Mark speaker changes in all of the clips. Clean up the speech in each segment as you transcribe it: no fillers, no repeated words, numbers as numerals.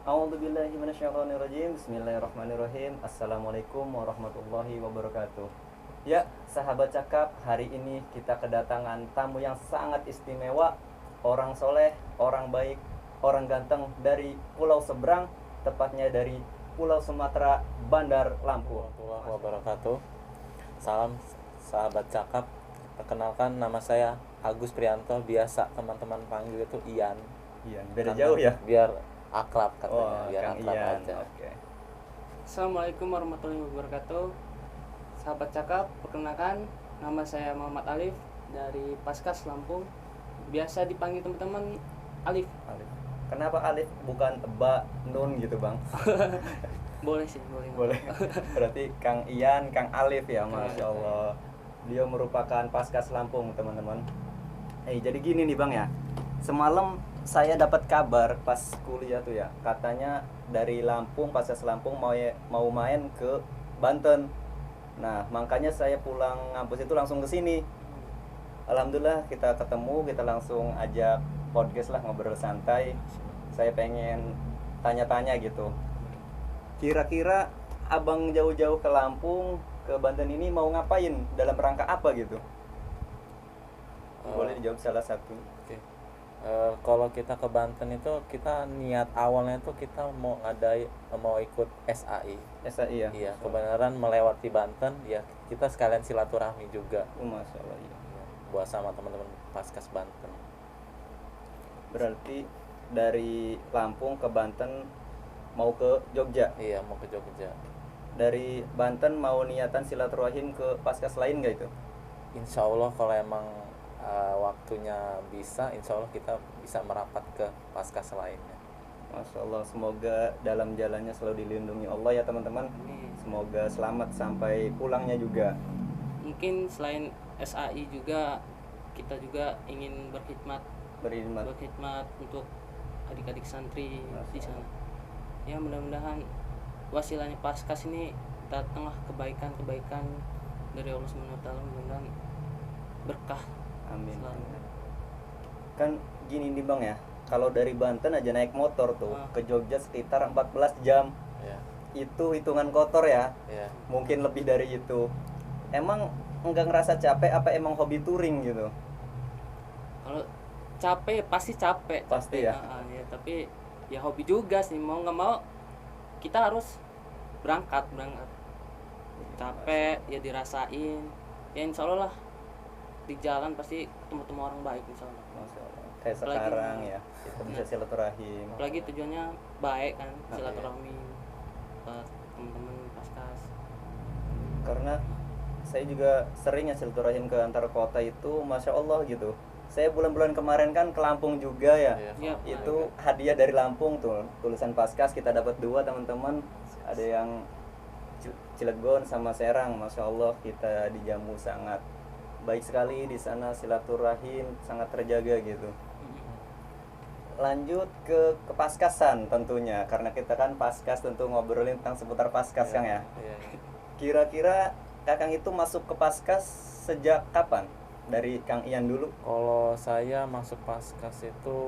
Speaker 1: A'udzubillahi minasyaitonirrajim. Bismillahirrahmanirrahim. Assalamualaikum warahmatullahi wabarakatuh. Ya, sahabat cakap, hari ini kita kedatangan tamu yang sangat istimewa, orang soleh, orang baik, orang ganteng dari pulau seberang, tepatnya dari Pulau Sumatera, Bandar Lampung.
Speaker 2: Warahmatullahi wabarakatuh. Salam sahabat cakap. Perkenalkan, nama saya Agus Prianto. Biasa teman-teman panggil itu Ian.
Speaker 1: Iya, beda
Speaker 2: Karena
Speaker 1: jauh ya.
Speaker 2: Biar akrab katanya,
Speaker 1: Oh,
Speaker 2: biar
Speaker 1: Kang
Speaker 2: akrab
Speaker 1: Ian.
Speaker 2: aja.
Speaker 1: Oke.
Speaker 3: Assalamualaikum warahmatullahi wabarakatuh. Sahabat cakap, perkenalkan nama saya Muhammad Alif dari Paskas Lampung. Biasa dipanggil teman-teman Alif.
Speaker 1: Alif. Kenapa Alif bukan Ba Nun gitu, Bang?
Speaker 3: Boleh sih, boleh.
Speaker 1: Boleh. Berarti Kang Ian, Kang Alif ya, Masya Allah. Beliau merupakan Paskas Lampung, teman-teman. Jadi gini nih Bang ya. Semalam saya dapat kabar pas kuliah tuh ya, katanya dari Lampung, Paskas Lampung mau main ke Banten. Nah, makanya saya pulang ngampus itu langsung ke sini. Alhamdulillah kita ketemu, kita langsung ajak podcast lah, ngobrol santai. Saya pengen tanya-tanya gitu. Kira-kira Abang jauh-jauh ke Lampung, ke Banten ini mau ngapain? Dalam rangka apa gitu? Boleh dijawab salah satu.
Speaker 2: Oke. Kalau kita ke Banten itu, kita niat awalnya itu kita mau ikut SAI.
Speaker 1: SAI ya?
Speaker 2: Iya, kebenaran melewati Banten ya, kita sekalian silaturahmi juga.
Speaker 1: Masya Allah ya.
Speaker 2: Ya, buat sama teman-teman Paskas Banten.
Speaker 1: Berarti dari Lampung ke Banten mau ke Jogja.
Speaker 2: Iya, mau ke Jogja.
Speaker 1: Dari Banten mau niatan silaturahim ke Paskas lain nggak itu?
Speaker 2: Insya Allah kalau emang waktunya bisa, insya Allah kita bisa merapat ke Paskas lainnya.
Speaker 1: Masya Allah, semoga dalam jalannya selalu dilindungi Allah ya teman-teman.
Speaker 3: Amin.
Speaker 1: Semoga selamat sampai pulangnya juga.
Speaker 3: Mungkin selain SAI juga kita juga ingin berkhidmat untuk adik-adik santri di sana. Ya, mudah-mudahan wasilanya Paskas ini datanglah kebaikan-kebaikan dari Allah SWT. Mudah-mudahan berkah.
Speaker 1: Amin.
Speaker 3: Selalu.
Speaker 1: Kan gini nih Bang ya, kalau dari Banten aja naik motor tuh ke Jogja sekitar 14 jam.
Speaker 2: Ya,
Speaker 1: Itu hitungan kotor ya,
Speaker 2: ya.
Speaker 1: mungkin lebih dari itu. Emang enggak ngerasa capek apa emang hobi touring gitu?
Speaker 3: Kalau capek pasti capek.
Speaker 1: Pasti ya?
Speaker 3: Ya, tapi ya hobi juga sih, mau nggak mau kita harus berangkat. Capek ya dirasain. Ya insya Allah lah, di jalan pasti ketemu orang baik insya Allah.
Speaker 1: Masya Allah. Kayak
Speaker 3: Apalagi-
Speaker 1: sekarang ya, kita bisa silaturahim.
Speaker 3: Apalagi tujuannya baik kan,
Speaker 1: Nah,
Speaker 3: silaturahmi ke teman-teman Paskas.
Speaker 1: Karena saya juga sering ya silaturahim ke antar kota itu, Masya Allah gitu. Saya bulan-bulan kemarin kan ke Lampung juga ya.
Speaker 2: Iya.
Speaker 3: Iya,
Speaker 1: Itu hadiah dari Lampung tuh, tulisan Paskas kita dapat 2 teman-teman. Ada yang Cilegon sama Serang, Masya Allah kita dijamu sangat baik sekali di sana, silaturahim sangat terjaga gitu. Lanjut ke Paskasan tentunya, karena kita kan Paskas tentu ngobrolin tentang seputar Paskas Kang ya.
Speaker 2: Iya.
Speaker 1: Kira-kira Kakang itu masuk ke Paskas sejak kapan? Dari Kang Ian dulu.
Speaker 2: Kalau saya masuk Paskas itu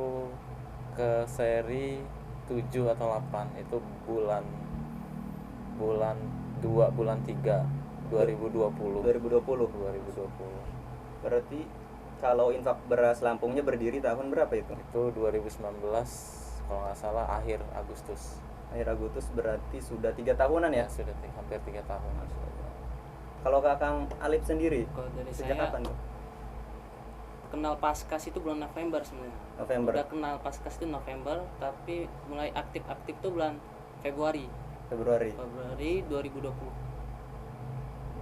Speaker 2: ke seri 7 atau 8, itu bulan 2 bulan 3 2020.
Speaker 1: 2020. Berarti kalau infak beras Lampungnya berdiri tahun berapa itu?
Speaker 2: Itu 2019 kalau nggak salah akhir Agustus.
Speaker 1: Akhir Agustus, berarti sudah 3 tahunan ya?
Speaker 2: Sudah hampir 3 tahun.
Speaker 1: Kalau Kakang Alif sendiri
Speaker 3: Kalau dari
Speaker 1: sejak
Speaker 3: saya
Speaker 1: kapan tuh?
Speaker 3: kenal Paskas itu bulan November sebenarnya.
Speaker 1: November.
Speaker 3: Udah kenal Paskas itu November, tapi mulai aktif-aktif tuh bulan Februari
Speaker 1: Februari.
Speaker 3: 2020.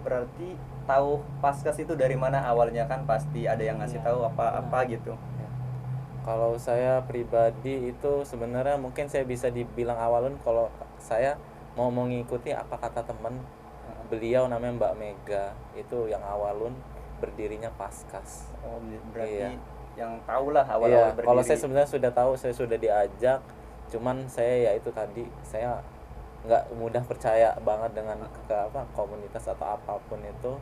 Speaker 1: Berarti tahu Paskas itu dari mana awalnya, kan pasti ada yang ngasih
Speaker 3: Iya.
Speaker 1: tahu apa-apa gitu.
Speaker 2: Ya. Kalau saya pribadi itu sebenarnya mungkin saya bisa dibilang awalun kalau saya mau mengikuti apa kata teman beliau namanya Mbak Mega, itu yang awalun berdirinya Paskas.
Speaker 1: Oh, berarti
Speaker 2: Iya.
Speaker 1: yang tahulah
Speaker 2: Iya,
Speaker 1: awal-awal berdiri.
Speaker 2: kalau saya sebenarnya sudah tahu, saya sudah diajak, cuman saya ya itu tadi, saya nggak mudah percaya banget dengan komunitas atau apapun itu.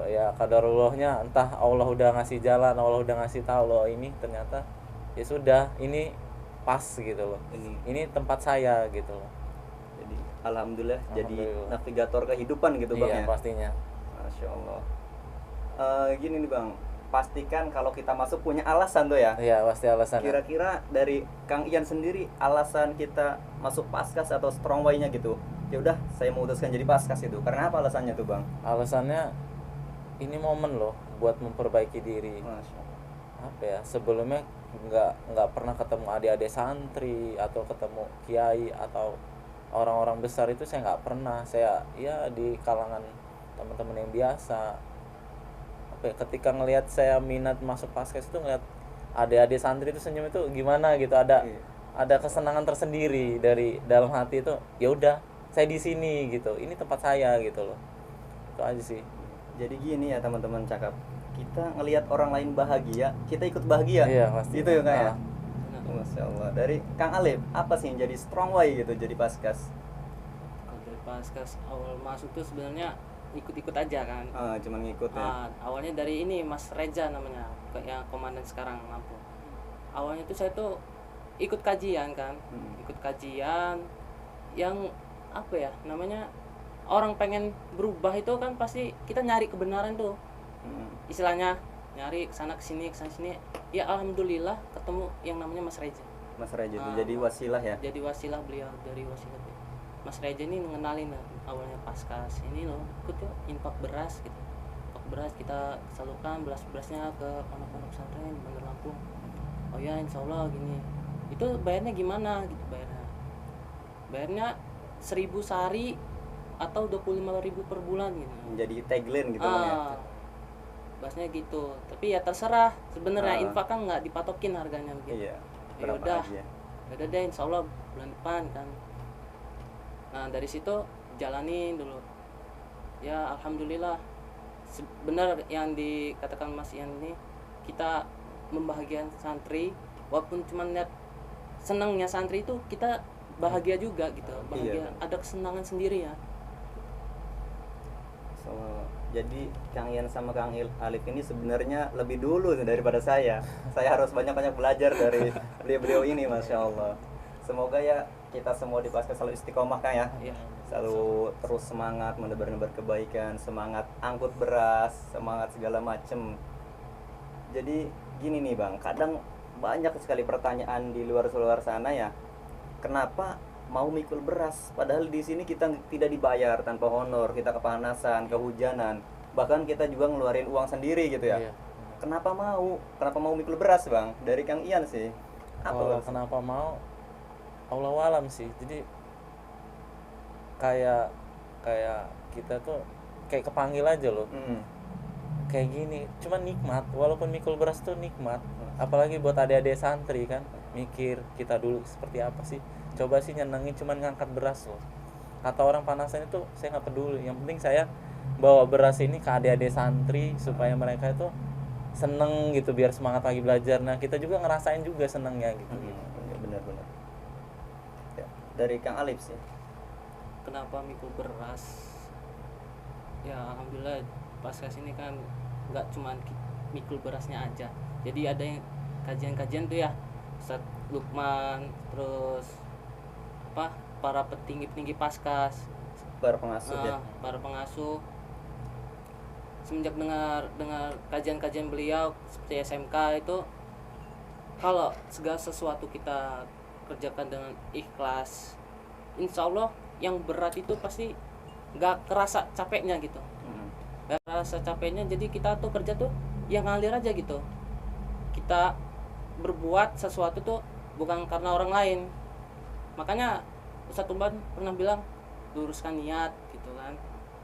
Speaker 2: Ya kadarullahnya, entah Allah udah ngasih jalan, Allah udah ngasih tahu loh ini, ternyata ya sudah, ini pas gitu loh.
Speaker 1: Ini
Speaker 2: Ini tempat saya gitu loh.
Speaker 1: jadi alhamdulillah, jadi
Speaker 2: Alhamdulillah.
Speaker 1: navigator kehidupan gitu bang
Speaker 2: Iya
Speaker 1: ya.
Speaker 2: pastinya.
Speaker 1: Masya Allah. Gini nih bang, pastikan kalau kita masuk punya alasan tuh ya.
Speaker 2: Iya pasti alasannya.
Speaker 1: Kira-kira dari Kang Ian sendiri alasan kita masuk Paskas atau Strongway-nya gitu. Ya udah, saya memutuskan jadi Paskas itu. Karena apa alasannya tuh bang?
Speaker 2: Alasannya ini momen loh buat memperbaiki diri.
Speaker 1: Masya Allah.
Speaker 2: Apa ya, sebelumnya nggak pernah ketemu adik-adik santri atau ketemu kiai atau orang-orang besar, itu saya nggak pernah. Saya ya di kalangan teman-teman yang biasa. Apa ya, ketika ngelihat saya minat masuk Paskas itu, ngelihat adik-adik santri itu senyum itu gimana gitu, ada
Speaker 1: Iya.
Speaker 2: ada kesenangan tersendiri dari dalam hati itu. Ya udah, saya di sini gitu, ini tempat saya gitu loh. Itu aja sih.
Speaker 1: Jadi gini ya teman-teman cakap, kita ngelihat orang lain bahagia, kita ikut bahagia.
Speaker 2: Iya, pasti.
Speaker 1: Gitu ya Kang ya.
Speaker 2: Ah.
Speaker 3: Benar.
Speaker 1: Masya Allah. Dari Kang Alif, apa sih yang jadi Strongway gitu, jadi Paskas?
Speaker 3: Kalau dari Paskas awal masuk tuh sebenarnya ikut-ikut aja kan.
Speaker 1: Cuman ngikut ya.
Speaker 3: Awalnya dari ini Mas Reza namanya, yang komandan sekarang Lampung. Awalnya tuh saya tuh ikut kajian kan, ikut kajian yang apa ya namanya, orang pengen berubah itu kan pasti kita nyari kebenaran tuh, istilahnya nyari kesana kesini kesana sini. Ya alhamdulillah ketemu yang namanya Mas Reza.
Speaker 1: Mas Raja itu jadi wasilah ya.
Speaker 3: Jadi wasilah beliau, dari wasilah beliau. Mas Reza ini ngenalin awalnya Paskas ini loh, ikut yuk infak beras gitu. Infak beras kita salurkan berasnya ke pondok-pondok pesantren di Bandar Lampung. Oh ya insya Allah gini. Itu bayarnya gimana gitu bayarnya 1.000 sehari atau 25.000 per bulan gitu.
Speaker 1: Jadi tagline gitu Bang ya.
Speaker 3: Bahasnya gitu. Tapi ya terserah sebenarnya,
Speaker 1: Ah.
Speaker 3: infak kan nggak dipatokin harganya gitu.
Speaker 1: Iya.
Speaker 3: Ya
Speaker 1: Berapa
Speaker 3: udah.
Speaker 1: aja.
Speaker 3: Udah deh insya Allah bulan depan kan. Nah dari situ jalanin dulu. Ya alhamdulillah benar yang dikatakan Mas Ian ini, kita membahagiakan santri, walaupun cuma lihat senangnya santri itu kita bahagia juga gitu, bahagia,
Speaker 1: Iya.
Speaker 3: ada kesenangan sendiri ya.
Speaker 1: So, jadi Kang Ian sama Kang Alif ini sebenarnya lebih dulu daripada saya. Saya harus banyak-banyak belajar dari beliau-beliau ini, Masya Allah. Semoga ya kita semua di Paskas selalu istiqomah Kang ya.
Speaker 3: Iya.
Speaker 1: Selalu terus semangat menebar-nebar kebaikan, semangat angkut beras, semangat segala macem. Jadi gini nih Bang, kadang banyak sekali pertanyaan di luar sana ya. Kenapa mau mikul beras padahal di sini kita tidak dibayar, tanpa honor, kita kepanasan, kehujanan, bahkan kita juga ngeluarin uang sendiri gitu ya.
Speaker 2: Iya.
Speaker 1: Kenapa mau mikul beras Bang? Dari Kang Ian sih.
Speaker 2: Kalau
Speaker 1: Bang?
Speaker 2: kenapa mau, Allahu alam sih. Jadi kayak kita tuh kayak kepanggil aja loh. Kayak gini, cuman nikmat. Walaupun mikul beras tuh nikmat, apalagi buat adik-adik santri kan. Mikir kita dulu seperti apa sih, coba sih nyenengin cuman ngangkat beras loh. Kata orang panasan itu saya nggak peduli, yang penting saya bawa beras ini ke adik-adik santri supaya mereka itu seneng gitu, biar semangat lagi belajar. Nah kita juga ngerasain juga senengnya gitu.
Speaker 1: Ya, benar-benar. Ya, dari Kang Alif sih.
Speaker 3: Kenapa mikul beras? Ya alhamdulillah Paskas ini kan nggak cuman mikul berasnya aja, jadi ada yang kajian-kajian tuh ya, Ustaz Lukman, terus apa, para petinggi-petinggi Paskas,
Speaker 1: Para pengasuh ya.
Speaker 3: para pengasuh. Semenjak dengar kajian-kajian beliau seperti SMK itu, kalau segala sesuatu kita kerjakan dengan ikhlas, insya Allah yang berat itu pasti nggak kerasa capeknya gitu, nggak kerasa capeknya. Jadi kita tuh kerja tuh yang ngalir aja gitu, kita berbuat sesuatu tuh bukan karena orang lain. Makanya Ustadz Tumban pernah bilang, luruskan niat gitu kan,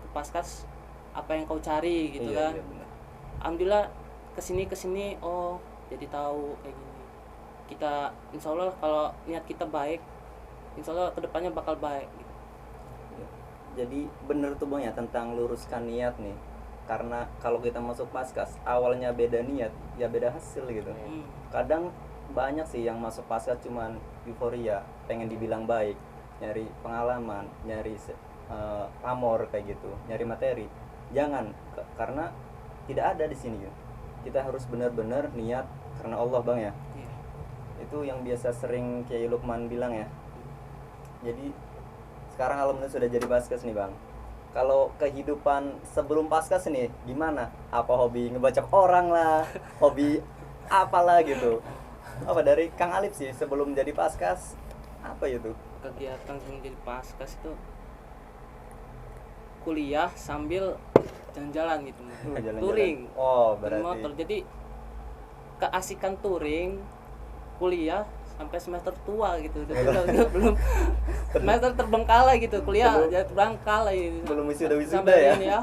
Speaker 3: ke Paskas apa yang kau cari gitu kan.
Speaker 1: Iya, benar.
Speaker 3: Alhamdulillah kesini oh jadi tahu kayak gini. Kita insya Allah kalau niat kita baik, insya Allah kedepannya bakal baik gitu.
Speaker 1: Jadi bener tuh Bang ya tentang luruskan niat nih. Karena kalau kita masuk Paskas awalnya beda niat, ya beda hasil gitu. Kadang banyak sih yang masuk Paskas cuman euforia, pengen dibilang baik, nyari pengalaman, nyari pamor kayak gitu, nyari materi. Jangan, karena tidak ada di sini. Kita harus benar-benar niat karena Allah Bang ya.
Speaker 3: Iya.
Speaker 1: itu yang biasa sering Kiai Lukman bilang ya. Jadi sekarang alhamdulillah sudah jadi Paskas nih bang. Kalau kehidupan sebelum Paskas nih gimana? Apa hobi ngebacok orang lah, hobi apalah gitu. Apa dari Kang Alif sih sebelum jadi Paskas apa itu?
Speaker 3: Kegiatan sebelum jadi paskas itu kuliah sambil jalan-jalan gitu,
Speaker 1: Jalan-jalan.
Speaker 3: touring,
Speaker 1: Oh
Speaker 3: naik
Speaker 1: berarti.
Speaker 3: motor. Jadi keasikan touring kuliah sampai semester tua gitu. Belum semester terbengkalai gitu, kuliah
Speaker 1: Belum-
Speaker 3: jadi terbengkalai gitu.
Speaker 1: belum wisuda
Speaker 3: Sampai
Speaker 1: ya.
Speaker 3: ini ya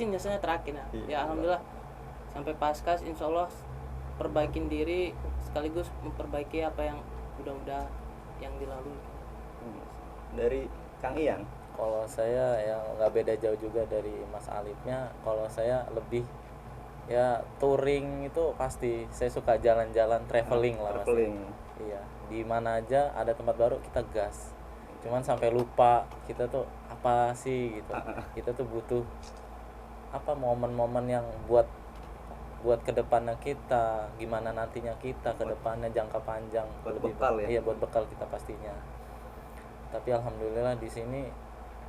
Speaker 3: nyesanya terakhir ya.
Speaker 1: Iya.
Speaker 3: Ya alhamdulillah sampai paskas insya Allah perbaikin diri sekaligus memperbaiki apa yang udah yang dilalui.
Speaker 1: Dari Kang Ian.
Speaker 2: Kalau saya yang nggak beda jauh juga dari Mas Alifnya, kalau saya lebih ya touring itu pasti saya suka jalan-jalan traveling lah Mas.
Speaker 1: Traveling.
Speaker 2: Iya, di mana aja ada tempat baru kita gas. Cuman sampai lupa kita tuh apa sih gitu. Kita tuh butuh apa momen-momen yang buat kedepannya kita, gimana nantinya kita kedepannya jangka panjang,
Speaker 1: Buat
Speaker 2: lebih
Speaker 1: bekal ya?
Speaker 2: Iya, buat bekal kita pastinya. Tapi alhamdulillah di sini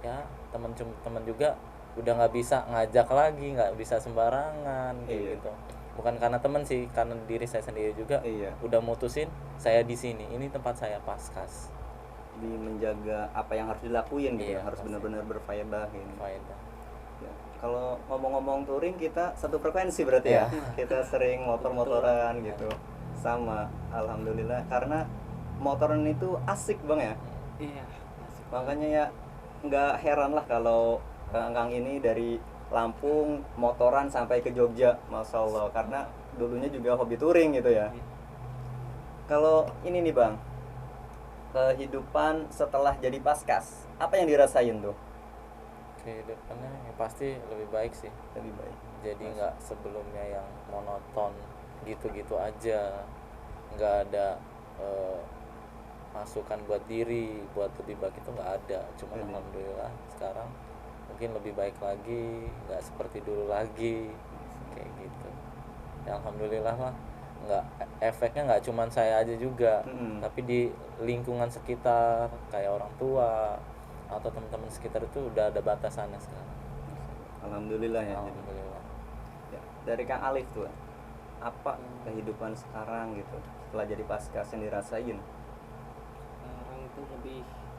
Speaker 2: ya teman-teman juga udah nggak bisa ngajak lagi, nggak bisa sembarangan kayak
Speaker 1: Iya.
Speaker 2: gitu. Bukan karena teman sih, karena diri saya sendiri juga
Speaker 1: Iya.
Speaker 2: udah mutusin saya di sini, ini tempat saya Paskas.
Speaker 1: Di menjaga apa yang harus dilakuin gitu,
Speaker 2: Iya,
Speaker 1: harus
Speaker 2: pasti.
Speaker 1: benar-benar berfaedah ini.
Speaker 2: Faedah.
Speaker 1: Ya. Kalau ngomong-ngomong touring kita satu frekuensi berarti ya. Kita sering motor-motoran gitu. Sama, alhamdulillah karena motoran itu asik bang ya.
Speaker 3: Iya.
Speaker 1: Makanya ya nggak heran lah kalau Kang ini dari Lampung motoran sampai ke Jogja, masya Allah. Karena dulunya juga hobi touring gitu ya. Kalau ini nih bang, kehidupan setelah jadi Paskas, apa yang dirasain tuh?
Speaker 2: Kehidupannya ya pasti lebih baik sih.
Speaker 1: Lebih baik.
Speaker 2: Jadi nggak sebelumnya yang monoton gitu-gitu aja, nggak ada masukan buat diri buat lebih baik, itu nggak ada. Cuman
Speaker 1: Iya.
Speaker 2: alhamdulillah sekarang mungkin lebih baik lagi, nggak seperti dulu lagi kayak gitu ya, alhamdulillah lah. Nggak, efeknya nggak cuman saya aja juga, tapi di lingkungan sekitar kayak orang tua atau teman-teman sekitar itu udah ada batasannya sekarang.
Speaker 1: Alhamdulillah ya.
Speaker 2: Alhamdulillah.
Speaker 1: Ya, dari Kang Alif tuh, apa kehidupan sekarang gitu setelah jadi Paskas yang dirasain?
Speaker 3: Sekarang itu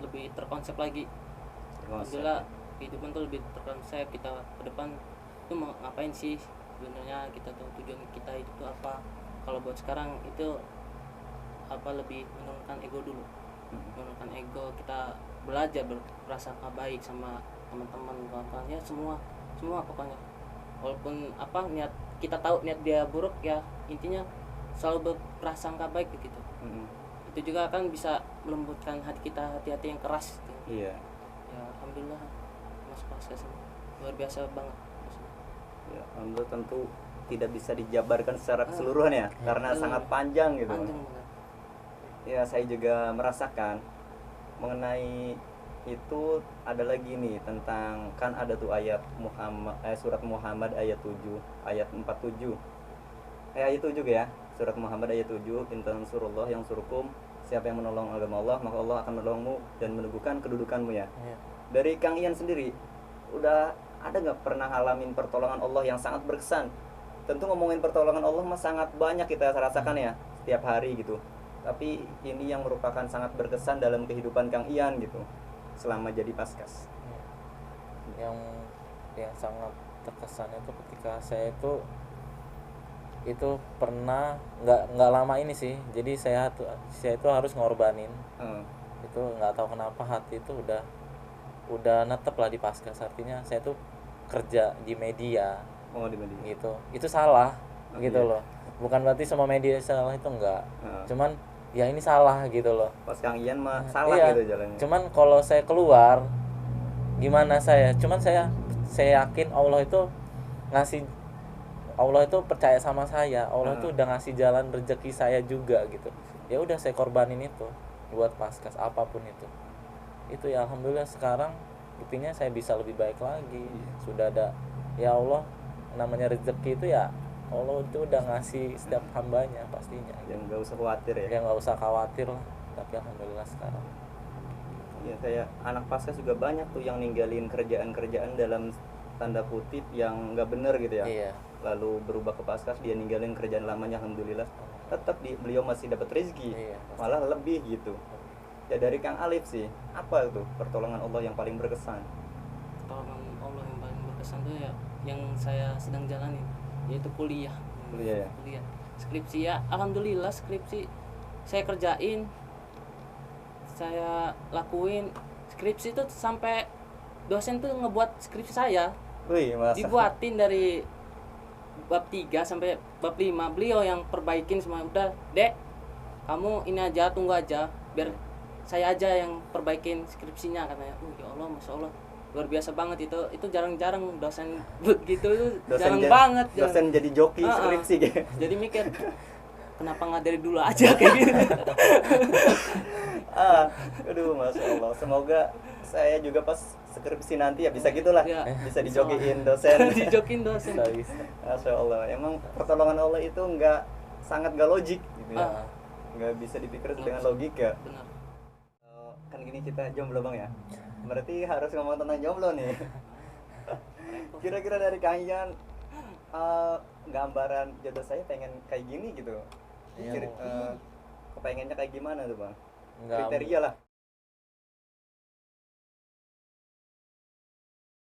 Speaker 3: lebih terkonsep lagi.
Speaker 1: Konsep.
Speaker 3: Alhamdulillah kehidupan tuh lebih terkonsep. Kita ke depan tuh mau ngapain sih sebenarnya, kita tuh tujuan kita itu tuh apa. Kalau buat sekarang itu apa, lebih menurunkan ego dulu, menurunkan ego, kita belajar berprasangka baik sama teman-teman, kawan-kawan, ya semua pokoknya. Walaupun apa niat kita tahu niat dia buruk, ya intinya selalu berprasangka baik gitu. Itu juga kan bisa melembutkan hati kita, hati-hati yang keras gitu.
Speaker 1: Iya.
Speaker 3: Ya alhamdulillah Mas Paskas ini luar biasa banget.
Speaker 1: Ya, alhamdulillah tentu tidak bisa dijabarkan secara keseluruhan ya, karena sangat panjang gitu.
Speaker 3: Panjang banget.
Speaker 1: Ya, saya juga merasakan mengenai itu. Ada lagi nih tentang, kan ada tuh ayat surat Muhammad ayat 7, ayat 47. Ayat itu juga ya, surat Muhammad ayat 7, in tansurullah yang surukum, siapa yang menolong agama Allah maka Allah akan menolongmu dan meneguhkan kedudukanmu ya.
Speaker 2: Iya.
Speaker 1: Dari Kang Ian sendiri, udah ada nggak pernah ngalamin pertolongan Allah yang sangat berkesan? Tentu ngomongin pertolongan Allah mah sangat banyak kita rasakan ya setiap hari gitu. Tapi ini yang merupakan sangat berkesan dalam kehidupan Kang Ian gitu selama jadi Paskas.
Speaker 2: Yang sangat terkesan itu ketika saya itu pernah nggak lama ini sih, jadi saya itu harus ngorbanin itu, nggak tahu kenapa hati itu udah netep lah di Paskas. Artinya saya tuh kerja di media
Speaker 1: Oh, di media.
Speaker 2: gitu, itu salah
Speaker 1: Oh,
Speaker 2: gitu
Speaker 1: iya.
Speaker 2: loh. Bukan berarti semua media salah, itu enggak,
Speaker 1: Heeh.
Speaker 2: cuman ya ini salah gitu loh.
Speaker 1: Pas Kang Ian mah salah
Speaker 2: Iya.
Speaker 1: gitu jalannya.
Speaker 2: Cuman kalau saya keluar gimana cuman saya yakin Allah itu percaya sama saya. Allah itu udah ngasih jalan rezeki saya juga gitu. Ya udah saya korbanin itu buat Paskas apapun itu. Itu ya alhamdulillah sekarang buktinya saya bisa lebih baik lagi. Sudah ada, ya Allah, namanya rezeki itu ya Allah itu udah ngasih setiap hambanya pastinya.
Speaker 1: Yang nggak usah khawatir ya.
Speaker 2: Ya nggak usah khawatir lah. Tapi alhamdulillah sekarang.
Speaker 1: Iya, saya anak paskas juga banyak tuh yang ninggalin kerjaan-kerjaan dalam tanda kutip yang nggak bener gitu ya.
Speaker 2: Iya.
Speaker 1: Lalu berubah ke paskas, dia ninggalin kerjaan lamanya, alhamdulillah tetap beliau masih dapat rezeki,
Speaker 2: Iya, pasti.
Speaker 1: malah lebih gitu. Ya dari Kang Alif sih, apa tuh pertolongan Allah yang paling berkesan?
Speaker 3: Pertolongan Allah yang paling berkesan tuh ya yang saya sedang jalani, yaitu kuliah.
Speaker 1: Kuliah ya?
Speaker 3: Kuliah. Skripsi ya, alhamdulillah skripsi saya kerjain, saya lakuin. Skripsi itu sampai dosen tuh ngebuat skripsi saya,
Speaker 1: Wih, masa?
Speaker 3: dibuatin dari bab 3 sampai bab 5. Beliau yang perbaikin semua. Udah, Dek, kamu ini aja, tunggu aja biar saya aja yang perbaikin skripsinya, katanya. Ya Allah, Masya Allah, luar biasa banget itu jarang-jarang dosen begitu, itu jarang banget.
Speaker 1: Dosen jadi joki
Speaker 3: Ah,
Speaker 1: skripsi gitu.
Speaker 3: Jadi mikir, kenapa nggak dari dulu aja kayak gitu.
Speaker 1: Aduh, Masya Allah. Semoga saya juga pas skripsi nanti ya bisa gitulah,
Speaker 3: Ya,
Speaker 1: bisa
Speaker 3: insya
Speaker 1: dijokiin
Speaker 3: Allah.
Speaker 1: dosen.
Speaker 3: Dijokin dosen.
Speaker 2: Bisa.
Speaker 1: Masya Allah. Emang pertolongan Allah itu sangat nggak logik gitu ya.
Speaker 3: Ah.
Speaker 1: Nggak bisa dipikir
Speaker 3: Nggak
Speaker 1: dengan
Speaker 3: bisa.
Speaker 1: logika.
Speaker 3: Benar.
Speaker 1: Kan gini, kita jomblo bang ya, berarti harus ngomong tentang jomblo nih. Kira-kira dari Kang Ian, gambaran jodoh saya pengen kayak gini gitu.
Speaker 2: Iya.
Speaker 1: Kepengennya kayak gimana tuh bang?
Speaker 2: Nggak
Speaker 1: Kriteria lah.